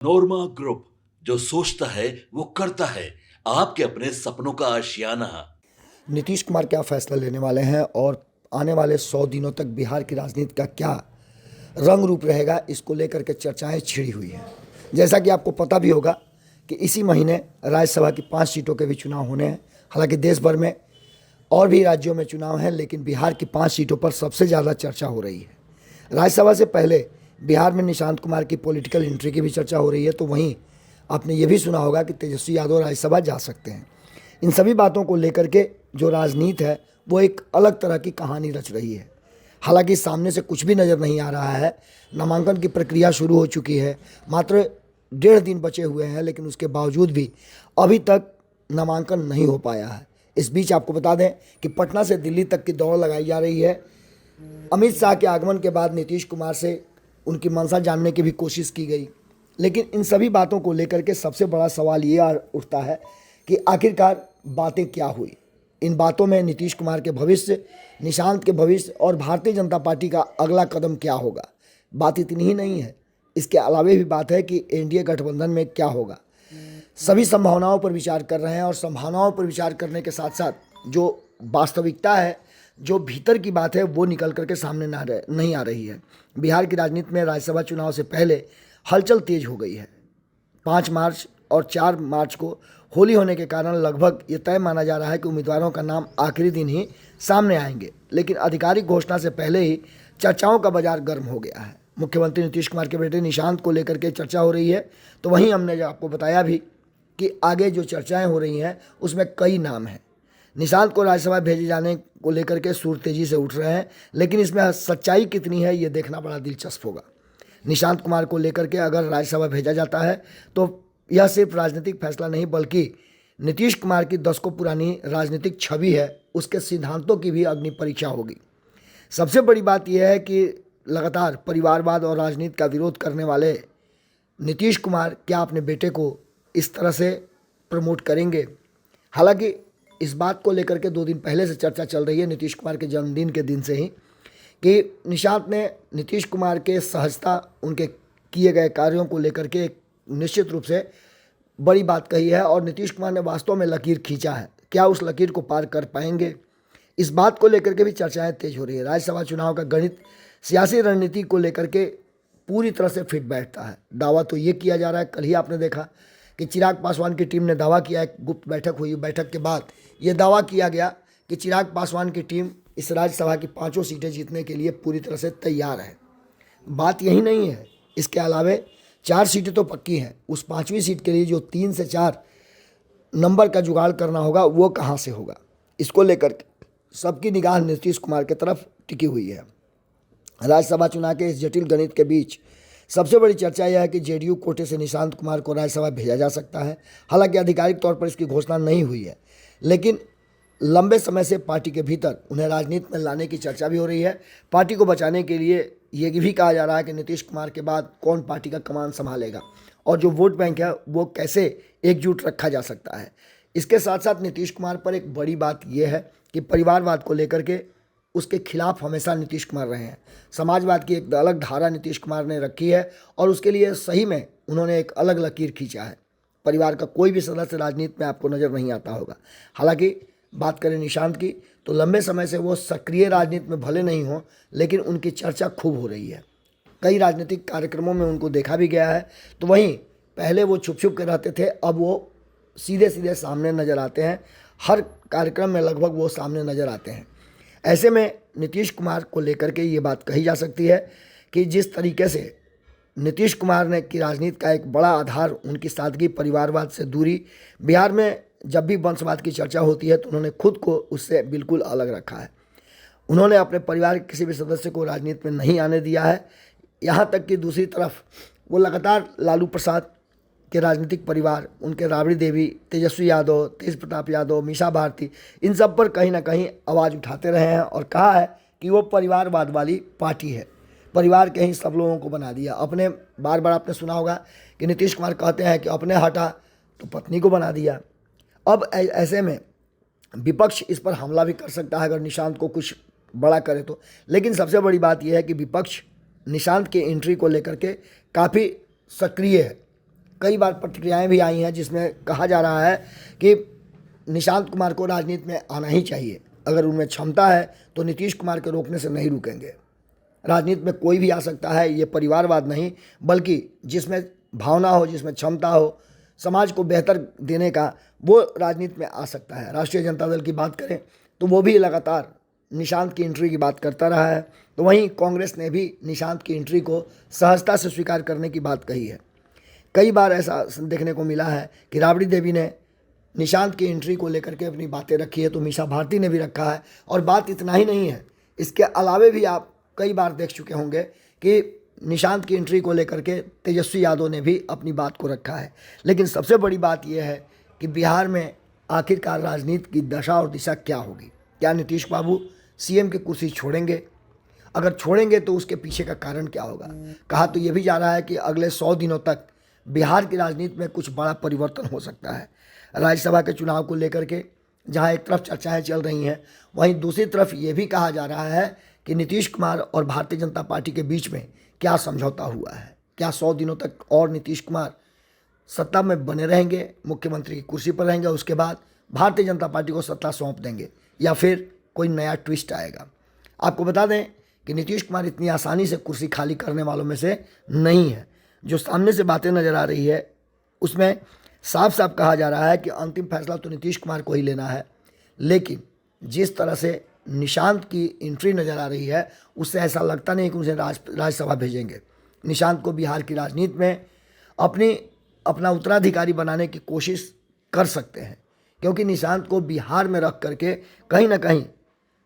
नोरमा group, जो सोचता है वो करता है। आपके अपने सपनों का आशियाना। नीतीश कुमार क्या फैसला लेने वाले हैं और आने वाले 100 दिनों तक बिहार की राजनीति का क्या रंग रूप रहेगा, इसको लेकर के चर्चाएं छिड़ी हुई हैं। जैसा कि आपको पता भी होगा कि इसी महीने राज्यसभा की 5 सीटों के भी चुनाव होने हैं। हालांकि देश भर में और भी राज्यों में चुनाव हैं, लेकिन बिहार की 5 सीटों पर सबसे ज़्यादा चर्चा हो रही है। राज्यसभा से पहले बिहार में निशांत कुमार की पॉलिटिकल एंट्री की भी चर्चा हो रही है, तो वहीं आपने ये भी सुना होगा कि तेजस्वी यादव राज्यसभा जा सकते हैं। इन सभी बातों को लेकर के जो राजनीति है वो एक अलग तरह की कहानी रच रही है। हालांकि सामने से कुछ भी नज़र नहीं आ रहा है। नामांकन की प्रक्रिया शुरू हो चुकी है, मात्र 1.5 दिन बचे हुए हैं, लेकिन उसके बावजूद भी अभी तक नामांकन नहीं हो पाया है। इस बीच आपको बता दें कि पटना से दिल्ली तक की दौड़ लगाई जा रही है। अमित शाह के आगमन के बाद नीतीश कुमार से उनकी मंशा जानने की भी कोशिश की गई, लेकिन इन सभी बातों को लेकर के सबसे बड़ा सवाल ये उठता है कि आखिरकार बातें क्या हुई। इन बातों में नीतीश कुमार के भविष्य, निशांत के भविष्य और भारतीय जनता पार्टी का अगला कदम क्या होगा। बात इतनी ही नहीं है, इसके अलावे भी बात है कि एनडीए गठबंधन में क्या होगा। सभी संभावनाओं पर विचार कर रहे हैं और संभावनाओं पर विचार करने के साथ साथ जो वास्तविकता है, जो भीतर की बात है, वो निकल करके सामने नहीं आ रही है। बिहार की राजनीति में राज्यसभा चुनाव से पहले हलचल तेज हो गई है। 5 मार्च और 4 मार्च को होली होने के कारण लगभग ये तय माना जा रहा है कि उम्मीदवारों का नाम आखिरी दिन ही सामने आएंगे, लेकिन आधिकारिक घोषणा से पहले ही चर्चाओं का बाजार गर्म हो गया है। मुख्यमंत्री नीतीश कुमार के बेटे निशांत को लेकर के चर्चा हो रही है, तो वहीं हमने जो आपको बताया भी कि आगे जो चर्चाएं हो रही हैं उसमें कई नाम हैं। निशांत को राज्यसभा भेजे जाने को लेकर के सुर तेजी से उठ रहे हैं, लेकिन इसमें सच्चाई कितनी है ये देखना बड़ा दिलचस्प होगा। निशांत कुमार को लेकर के अगर राज्यसभा भेजा जाता है तो यह सिर्फ राजनीतिक फैसला नहीं, बल्कि नीतीश कुमार की दशकों पुरानी राजनीतिक छवि है, उसके सिद्धांतों की भी अग्नि परीक्षा होगी। सबसे बड़ी बात यह है कि लगातार परिवारवाद और राजनीति का विरोध करने वाले नीतीश कुमार क्या अपने बेटे को इस तरह से प्रमोट करेंगे। हालांकि इस बात को लेकर के 2 दिन पहले से चर्चा चल रही है, नीतीश कुमार के जन्मदिन के दिन से ही, कि निशांत ने नीतीश कुमार के सहजता, उनके किए गए कार्यों को लेकर के एक निश्चित रूप से बड़ी बात कही है और नीतीश कुमार ने वास्तव में लकीर खींचा है। क्या उस लकीर को पार कर पाएंगे, इस बात को लेकर के भी चर्चाएं तेज हो रही है। राज्यसभा चुनाव का गणित सियासी रणनीति को लेकर के पूरी तरह से फिट बैठता है। दावा तो ये किया जा रहा है, कल ही आपने देखा कि चिराग पासवान की टीम ने दावा किया, एक गुप्त बैठक हुई, बैठक के बाद ये दावा किया गया कि चिराग पासवान की टीम इस राज्यसभा की 5 सीटें जीतने के लिए पूरी तरह से तैयार है। बात यही नहीं है, इसके अलावे 4 सीटें तो पक्की हैं। उस 5वीं सीट के लिए जो 3 से 4 नंबर का जुगाड़ करना होगा वो कहाँ से होगा, इसको लेकर सबकी निगाह नीतीश कुमार की तरफ टिकी हुई है। राज्यसभा चुनाव के इस जटिल गणित के बीच सबसे बड़ी चर्चा यह है कि जेडीयू कोटे से निशांत कुमार को राज्यसभा भेजा जा सकता है। हालांकि आधिकारिक तौर पर इसकी घोषणा नहीं हुई है, लेकिन लंबे समय से पार्टी के भीतर उन्हें राजनीति में लाने की चर्चा भी हो रही है। पार्टी को बचाने के लिए ये भी कहा जा रहा है कि नीतीश कुमार के बाद कौन पार्टी का कमान संभालेगा और जो वोट बैंक है वो कैसे एकजुट रखा जा सकता है। इसके साथ साथ नीतीश कुमार पर एक बड़ी बात यह है कि परिवारवाद को लेकर के उसके खिलाफ हमेशा नीतीश कुमार रहे हैं। समाजवाद की एक अलग धारा नीतीश कुमार ने रखी है और उसके लिए सही में उन्होंने एक अलग लकीर खींचा है। परिवार का कोई भी सदस्य राजनीति में आपको नज़र नहीं आता होगा। हालांकि बात करें निशांत की, तो लंबे समय से वो सक्रिय राजनीति में भले नहीं हो, लेकिन उनकी चर्चा खूब हो रही है। कई राजनीतिक कार्यक्रमों में उनको देखा भी गया है। तो वहीं पहले वो छुप छुप के रहते थे, अब वो सीधे सीधे सामने नज़र आते हैं। हर कार्यक्रम में लगभग वो सामने नज़र आते हैं। ऐसे में नीतीश कुमार को लेकर के ये बात कही जा सकती है कि जिस तरीके से नीतीश कुमार ने की राजनीति का एक बड़ा आधार उनकी सादगी, परिवारवाद से दूरी, बिहार में जब भी वंशवाद की चर्चा होती है तो उन्होंने खुद को उससे बिल्कुल अलग रखा है। उन्होंने अपने परिवार के किसी भी सदस्य को राजनीति में नहीं आने दिया है। यहाँ तक कि दूसरी तरफ वो लगातार लालू प्रसाद के राजनीतिक परिवार, उनके राबड़ी देवी, तेजस्वी यादव, तेज प्रताप यादव, मीसा भारती, इन सब पर कहीं ना कहीं आवाज़ उठाते रहे हैं और कहा है कि वो परिवारवाद वाली पार्टी है, परिवार के ही सब लोगों को बना दिया। अपने बार बार आपने सुना होगा कि नीतीश कुमार कहते हैं कि अपने हटा तो पत्नी को बना दिया। अब ऐसे में विपक्ष इस पर हमला भी कर सकता है अगर निशांत को कुछ बड़ा करे तो। लेकिन सबसे बड़ी बात यह है कि विपक्ष निशांत की एंट्री को लेकर के काफ़ी सक्रिय है। कई बार प्रतिक्रियाएं भी आई हैं जिसमें कहा जा रहा है कि निशांत कुमार को राजनीति में आना ही चाहिए। अगर उनमें क्षमता है तो नीतीश कुमार के रोकने से नहीं रुकेंगे। राजनीति में कोई भी आ सकता है, ये परिवारवाद नहीं, बल्कि जिसमें भावना हो, जिसमें क्षमता हो, समाज को बेहतर देने का, वो राजनीति में आ सकता है। राष्ट्रीय जनता दल की बात करें तो वो भी लगातार निशांत की एंट्री की बात करता रहा है, तो वहीं कांग्रेस ने भी निशांत की एंट्री को सहजता से स्वीकार करने की बात कही है। कई बार ऐसा देखने को मिला है कि राबड़ी देवी ने निशांत की एंट्री को लेकर के अपनी बातें रखी है, तो मीसा भारती ने भी रखा है। और बात इतना ही नहीं है, इसके अलावे भी आप कई बार देख चुके होंगे कि निशांत की एंट्री को लेकर के तेजस्वी यादव ने भी अपनी बात को रखा है। लेकिन सबसे बड़ी बात यह है कि बिहार में आखिरकार राजनीति की दशा और दिशा क्या होगी। क्या नीतीश बाबू सीएम की कुर्सी छोड़ेंगे? अगर छोड़ेंगे तो उसके पीछे का कारण क्या होगा? कहा तो ये भी जा रहा है कि अगले 100 दिनों तक बिहार की राजनीति में कुछ बड़ा परिवर्तन हो सकता है। राज्यसभा के चुनाव को लेकर के जहां एक तरफ चर्चाएं चल रही हैं, वहीं दूसरी तरफ ये भी कहा जा रहा है कि नीतीश कुमार और भारतीय जनता पार्टी के बीच में क्या समझौता हुआ है। क्या 100 दिनों तक और नीतीश कुमार सत्ता में बने रहेंगे, मुख्यमंत्री की कुर्सी पर रहेंगे, उसके बाद भारतीय जनता पार्टी को सत्ता सौंप देंगे, या फिर कोई नया ट्विस्ट आएगा? आपको बता दें कि नीतीश कुमार इतनी आसानी से कुर्सी खाली करने वालों में से नहीं है। जो सामने से बातें नज़र आ रही है उसमें साफ साफ कहा जा रहा है कि अंतिम फैसला तो नीतीश कुमार को ही लेना है, लेकिन जिस तरह से निशांत की एंट्री नज़र आ रही है उससे ऐसा लगता नहीं कि उसे राज्यसभा भेजेंगे। निशांत को बिहार की राजनीति में अपना उत्तराधिकारी बनाने की कोशिश कर सकते हैं, क्योंकि निशांत को बिहार में रख करके कहीं ना कहीं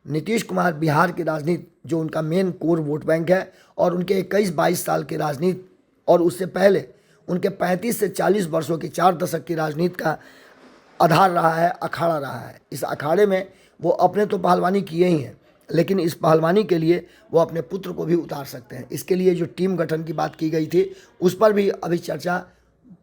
नीतीश कुमार बिहार की राजनीति, जो उनका मेन कोर वोट बैंक है, और उनके 21-22 साल की राजनीति और उससे पहले उनके 35 से 40 वर्षों की 4 दशक की राजनीति का आधार रहा है, अखाड़ा रहा है। इस अखाड़े में वो अपने तो पहलवानी किए ही हैं, लेकिन इस पहलवानी के लिए वो अपने पुत्र को भी उतार सकते हैं। इसके लिए जो टीम गठन की बात की गई थी उस पर भी अभी चर्चा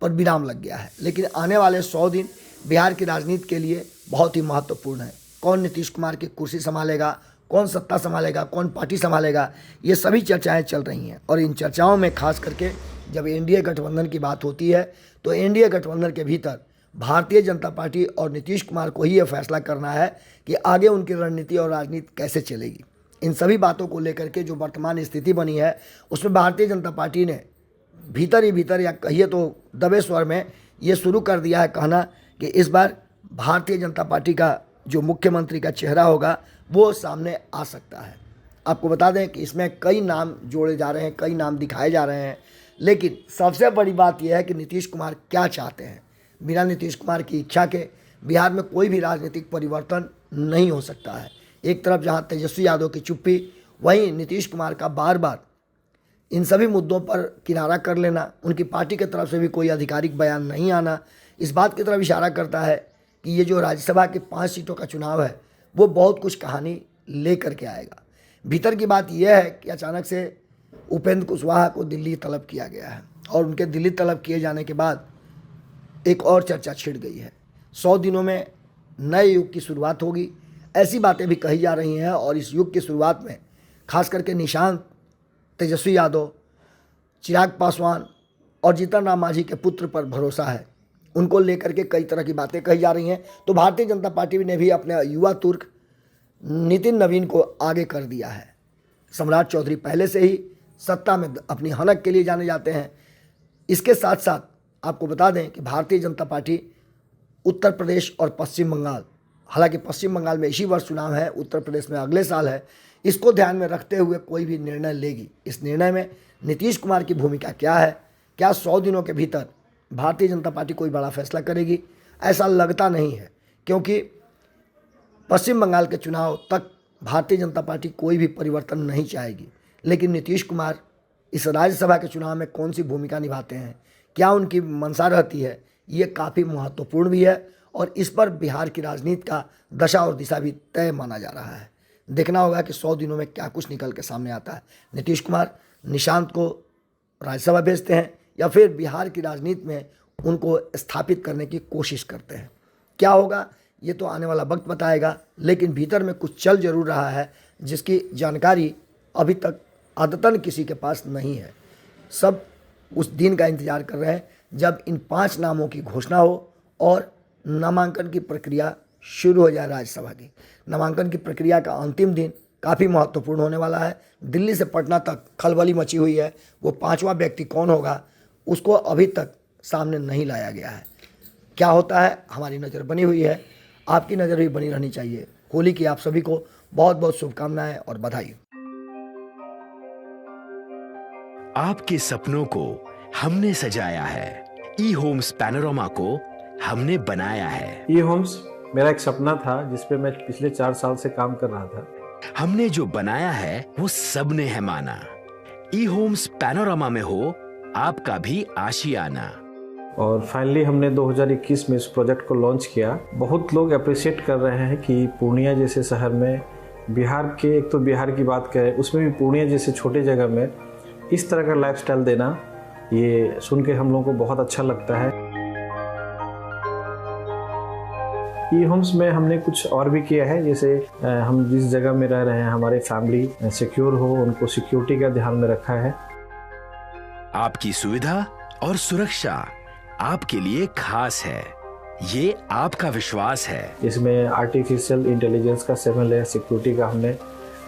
पर विराम लग गया है। लेकिन आने वाले 100 दिन बिहार की राजनीति के लिए बहुत ही महत्वपूर्ण है। कौन नीतीश कुमार की कुर्सी संभालेगा, कौन सत्ता संभालेगा, कौन पार्टी संभालेगा, ये सभी चर्चाएं चल रही हैं। और इन चर्चाओं में खास करके जब एनडीए गठबंधन की बात होती है तो एनडीए गठबंधन के भीतर भारतीय जनता पार्टी और नीतीश कुमार को ही यह फैसला करना है कि आगे उनकी रणनीति और राजनीति कैसे चलेगी। इन सभी बातों को लेकर के जो वर्तमान स्थिति बनी है उसमें भारतीय जनता पार्टी ने भीतर ही भीतर, या कहिए तो दबे स्वर में, ये शुरू कर दिया है कहना कि इस बार भारतीय जनता पार्टी का जो मुख्यमंत्री का चेहरा होगा वो सामने आ सकता है। आपको बता दें कि इसमें कई नाम जोड़े जा रहे हैं, कई नाम दिखाए जा रहे हैं, लेकिन सबसे बड़ी बात यह है कि नीतीश कुमार क्या चाहते हैं। बिना नीतीश कुमार की इच्छा के बिहार में कोई भी राजनीतिक परिवर्तन नहीं हो सकता है। एक तरफ जहां तेजस्वी यादव की चुप्पी, वहीं नीतीश कुमार का बार बार इन सभी मुद्दों पर किनारा कर लेना, उनकी पार्टी की तरफ से भी कोई आधिकारिक बयान नहीं आना, इस बात की तरफ इशारा करता है कि ये जो राज्यसभा की 5 सीटों का चुनाव है वो बहुत कुछ कहानी ले करके आएगा। भीतर की बात यह है कि अचानक से उपेंद्र कुशवाहा को दिल्ली तलब किया गया है, और उनके दिल्ली तलब किए जाने के बाद एक और चर्चा छिड़ गई है। 100 दिनों में नए युग की शुरुआत होगी, ऐसी बातें भी कही जा रही हैं। और इस युग की शुरुआत में खास करके निशांत, तेजस्वी यादव, चिराग पासवान और जीतन राम मांझी के पुत्र पर भरोसा है, उनको लेकर के कई तरह की बातें कही जा रही हैं। तो भारतीय जनता पार्टी ने भी अपने युवा तुर्क नितिन नवीन को आगे कर दिया है। सम्राट चौधरी पहले से ही सत्ता में अपनी हनक के लिए जाने जाते हैं। इसके साथ साथ आपको बता दें कि भारतीय जनता पार्टी उत्तर प्रदेश और पश्चिम बंगाल, हालांकि पश्चिम बंगाल में इसी वर्ष चुनाव है, उत्तर प्रदेश में अगले साल है, इसको ध्यान में रखते हुए कोई भी निर्णय लेगी। इस निर्णय में नीतीश कुमार की भूमिका क्या है? क्या 100 दिनों के भीतर भारतीय जनता पार्टी कोई बड़ा फैसला करेगी? ऐसा लगता नहीं है, क्योंकि पश्चिम बंगाल के चुनाव तक भारतीय जनता पार्टी कोई भी परिवर्तन नहीं चाहेगी। लेकिन नीतीश कुमार इस राज्यसभा के चुनाव में कौन सी भूमिका निभाते हैं, क्या उनकी मंशा रहती है, ये काफ़ी महत्वपूर्ण भी है। और इस पर बिहार की राजनीति का दशा और दिशा भी तय माना जा रहा है। देखना होगा कि 100 दिनों में क्या कुछ निकल के सामने आता है। नीतीश कुमार निशांत को राज्यसभा भेजते हैं या फिर बिहार की राजनीति में उनको स्थापित करने की कोशिश करते हैं। क्या होगा ये तो आने वाला वक्त बताएगा, लेकिन भीतर में कुछ चल जरूर रहा है जिसकी जानकारी अभी तक अदतन किसी के पास नहीं है। सब उस दिन का इंतजार कर रहे हैं जब इन 5 नामों की घोषणा हो और नामांकन की प्रक्रिया शुरू हो जाए राज्यसभा की। नामांकन की प्रक्रिया का अंतिम दिन काफ़ी महत्वपूर्ण होने वाला है। दिल्ली से पटना तक खलबली मची हुई है। वो 5वां व्यक्ति कौन होगा उसको अभी तक सामने नहीं लाया गया है। क्या होता है, हमारी नज़र बनी हुई है, आपकी नज़र भी बनी रहनी चाहिए। होली की आप सभी को बहुत बहुत शुभकामनाएं और बधाई। आपके सपनों को हमने सजाया है, ई होम्स पैनोरामा को हमने बनाया है। ई होम्स मेरा एक सपना था जिस पे मैं पिछले 4 साल से काम कर रहा था। हमने जो बनाया है वो सबने है माना। ई होम्स पैनोरामा में हो आपका भी आशियाना। और फाइनली हमने 2021 में इस प्रोजेक्ट को लॉन्च किया। बहुत लोग अप्रिशिएट कर रहे हैं कि पूर्णिया जैसे शहर में, बिहार के, एक तो बिहार की बात करें उसमें भी पूर्णिया जैसे छोटे जगह में इस तरह का लाइफस्टाइल देना, ये सुन के हम लोगों को बहुत अच्छा लगता है। ई होम्स में हमने कुछ और भी किया है, जैसे हम जिस जगह में रह रहे हैं हमारे फैमिली सिक्योर हो, उनको सिक्योरिटी का ध्यान में रखा है। आपकी सुविधा और सुरक्षा आपके लिए खास है, ये आपका विश्वास है। इसमें आर्टिफिशियल इंटेलिजेंस का 7 लेयर सिक्योरिटी का हमने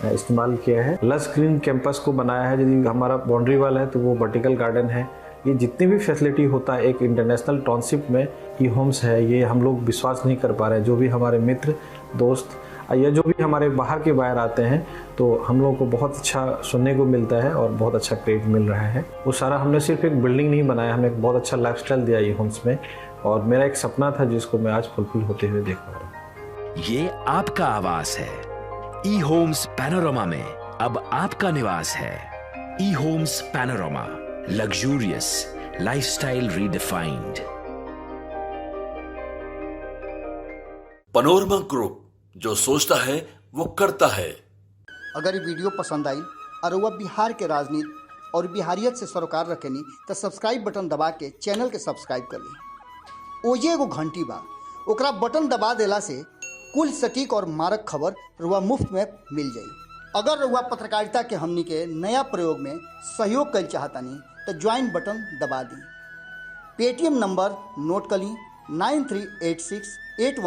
इस्तेमाल किया है। लस ग्रीन कैंपस को बनाया है। यदि हमारा बाउंड्री वाल है तो वो वर्टिकल गार्डन है। ये जितनी भी फैसिलिटी होता है एक इंटरनेशनल टाउनशिप में, ई होम्स है, ये हम लोग विश्वास नहीं कर पा रहे हैं। जो भी हमारे मित्र दोस्त या जो भी हमारे बाहर के बाहर आते हैं तो हम लोगों को बहुत अच्छा सुनने को मिलता है और बहुत अच्छा क्रेडिट मिल रहा है। वो सारा हमने सिर्फ एक बिल्डिंग नहीं बनाया, हमने एक बहुत अच्छा लाइफस्टाइल दिया ई होम्स में, और मेरा एक सपना था जिसको मैं आज फुलफिल होते हुए देख पा रहा हूँ। ये आपका आवास है। ई होम्स पैनोरामा में अब आपका निवास है। E homes panorama, luxurious lifestyle redefined. Panorama group, जो सोचता है वो करता है। अगर ये वीडियो पसंद आई और वह बिहार के राजनीति और बिहारियत से सरोकार रखेनी तो सब्सक्राइब बटन दबा के चैनल के सब्सक्राइब कर ली। ओजे एगो घंटी बा, ओकरा बटन दबा देला से कुल सटीक और मारक खबर रुआ मुफ्त में मिल जाई। अगर रुआ पत्रकारिता के हमनी के नया प्रयोग में सहयोग कर चाहतानी तो ज्वाइन बटन दबा दी। पेटीएम नंबर नोट कर ली 938681